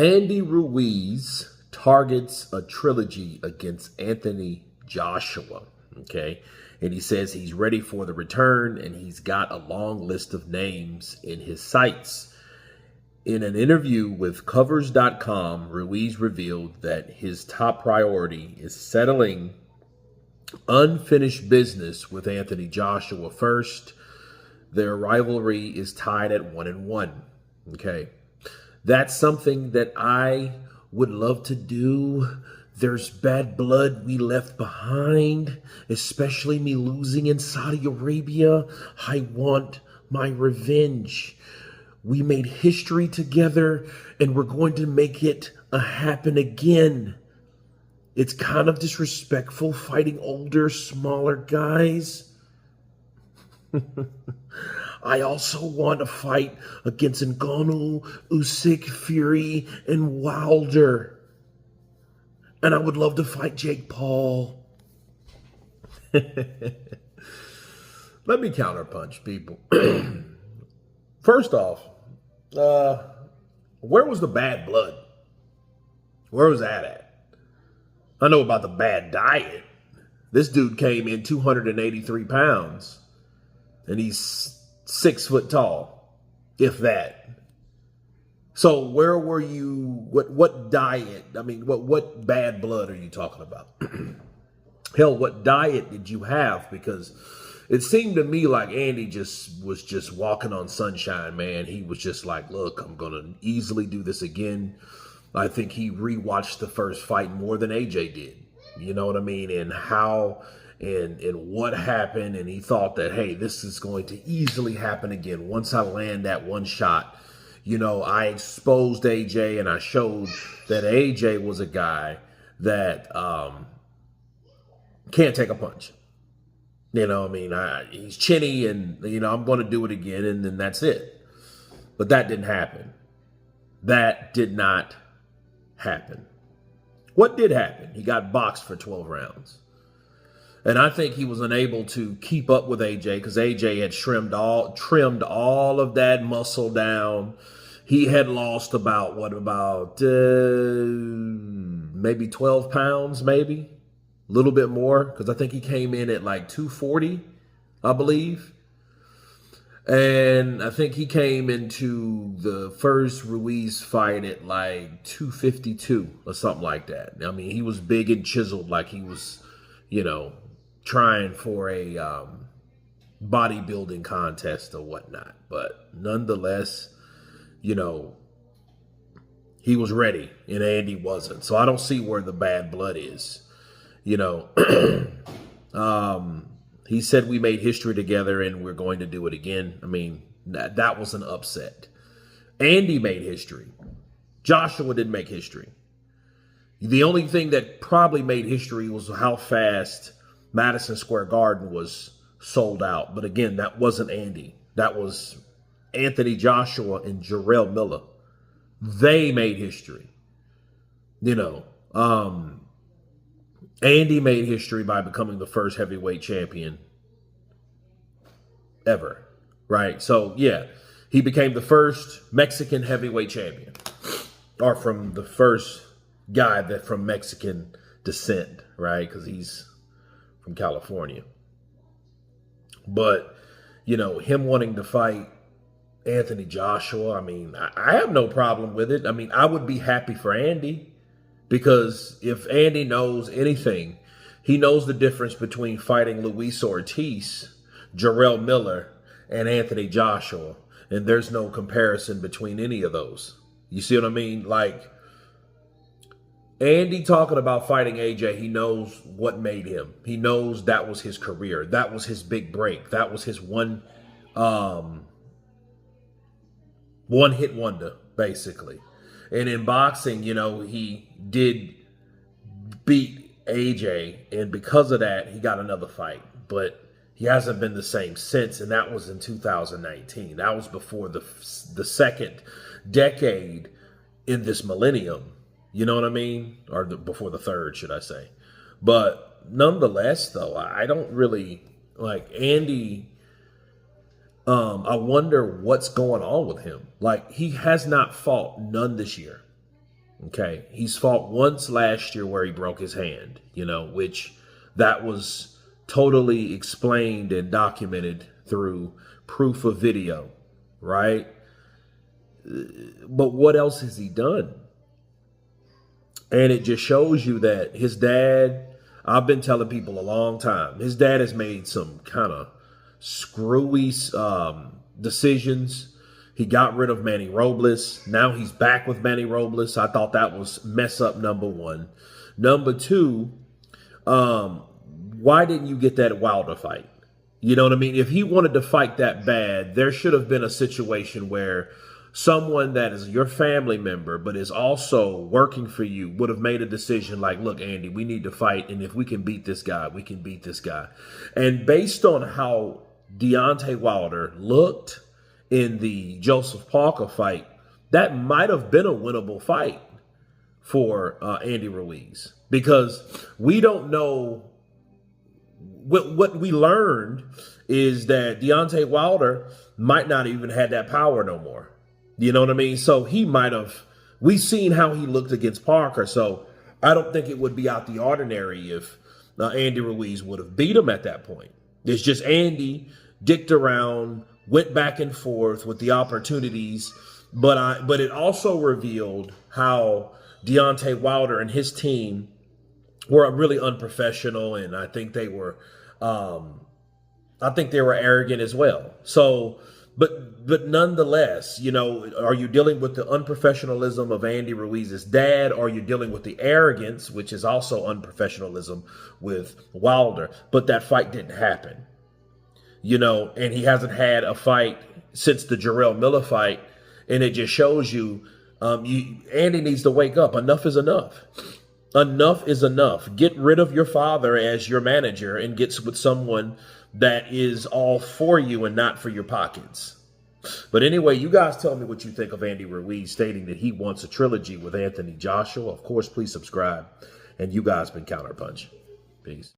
Andy Ruiz targets a trilogy against Anthony Joshua. Okay. And he says he's ready for the return and he's got a long list of names in his sights. In an interview with Covers.com, Ruiz revealed that his top priority is settling unfinished business with Anthony Joshua first. Their rivalry is tied at 1-1. Okay. That's something that I would love to do. There's bad blood we left behind, especially me losing in Saudi Arabia. I want my revenge. We made history together and we're going to make it happen again. It's kind of disrespectful fighting older, smaller guys. I also want to fight against Ngannou, Usyk, Fury, and Wilder. And I would love to fight Jake Paul. Let me counterpunch, people. First off, where was the bad blood? Where was that at? I know about the bad diet. This dude came in 283 pounds, and he's 6 foot tall, if that. So where were you? What diet? I mean, what bad blood are you talking about? Hell, what diet did you have? Because it seemed to me like Andy was just walking on sunshine, man. He was just like, look, I'm going to easily do this again. I think he rewatched the first fight more than AJ did. You know what I mean? And how and what happened. And he thought that, hey, this is going to easily happen again. Once I land that one shot, you know, I exposed AJ and I showed that AJ was a guy that can't take a punch. You know, I mean, he's chinny and, you know, I'm going to do it again and then that's it. But that didn't happen. That did not happen. What did happen? He got boxed for 12 rounds. And I think he was unable to keep up with AJ because AJ had trimmed all of that muscle down. He had lost about maybe 12 pounds, maybe a little bit more, because I think he came in at like 240, I believe. And I think he came into the first Ruiz fight at like 252 or something like that. I mean, he was big and chiseled, like he was, you know, trying for a bodybuilding contest or whatnot. But nonetheless, you know, he was ready and Andy wasn't. So I don't see where the bad blood is. You know, he said we made history together and we're going to do it again. I mean, that was an upset. Andy made history. Joshua didn't make history. The only thing that probably made history was how fast Madison Square Garden was sold out. But again, that wasn't Andy. That was Anthony Joshua and Jarrell Miller. They made history. You know, Andy made history by becoming the first heavyweight champion ever, right? So, yeah, he became the first Mexican heavyweight champion, or from the first guy that from Mexican descent, right? Because he's from California. But, you know, him wanting to fight Anthony Joshua, I mean, I have no problem with it. I mean, I would be happy for Andy because if Andy knows anything, he knows the difference between fighting Luis Ortiz, Jarrell Miller, and Anthony Joshua. And there's no comparison between any of those. You see what I mean? Like, Andy talking about fighting AJ, he knows what made him. He knows that was his career. That was his big break. That was his one-hit wonder, basically. And in boxing, you know, he did beat AJ, and because of that, he got another fight. But he hasn't been the same since, and that was in 2019. That was before the second decade in this millennium. You know what I mean? Or before the third, should I say. But nonetheless, though, I don't really, like, Andy, I wonder what's going on with him. Like, he has not fought none this year. Okay. He's fought once last year where he broke his hand, which that was totally explained and documented through proof of video, right? But what else has he done? And it just shows you that his dad, I've been telling people a long time, his dad has made some kind of screwy decisions. He got rid of Manny Robles. Now he's back with Manny Robles. I thought that was mess up, number one. Number two, why didn't you get that Wilder fight? You know what I mean? If he wanted to fight that bad, there should have been a situation where someone that is your family member, but is also working for you, would have made a decision like, look, Andy, we need to fight. And if we can beat this guy, we can beat this guy. And based on how Deontay Wilder looked in the Joseph Parker fight, that might have been a winnable fight for Andy Ruiz, because we don't know. What we learned is that Deontay Wilder might not even had that power no more. You know what I mean? So he might have, we've seen how he looked against Parker. So I don't think it would be out the ordinary if Andy Ruiz would have beat him at that point. It's just Andy dicked around, went back and forth with the opportunities. But it also revealed how Deontay Wilder and his team were really unprofessional. And I think they were arrogant as well. So, but nonetheless, are you dealing with the unprofessionalism of Andy Ruiz's dad, or are you dealing with the arrogance, which is also unprofessionalism with Wilder? But that fight didn't happen, and he hasn't had a fight since the Jarrell Miller fight. And it just shows you, Andy needs to wake up. Enough is enough. Enough is enough. Get rid of your father as your manager and get with someone that is all for you and not for your pockets. But anyway, you guys tell me what you think of Andy Ruiz stating that he wants a trilogy with Anthony Joshua. Of course, please subscribe. And you guys been Counterpunch. Peace.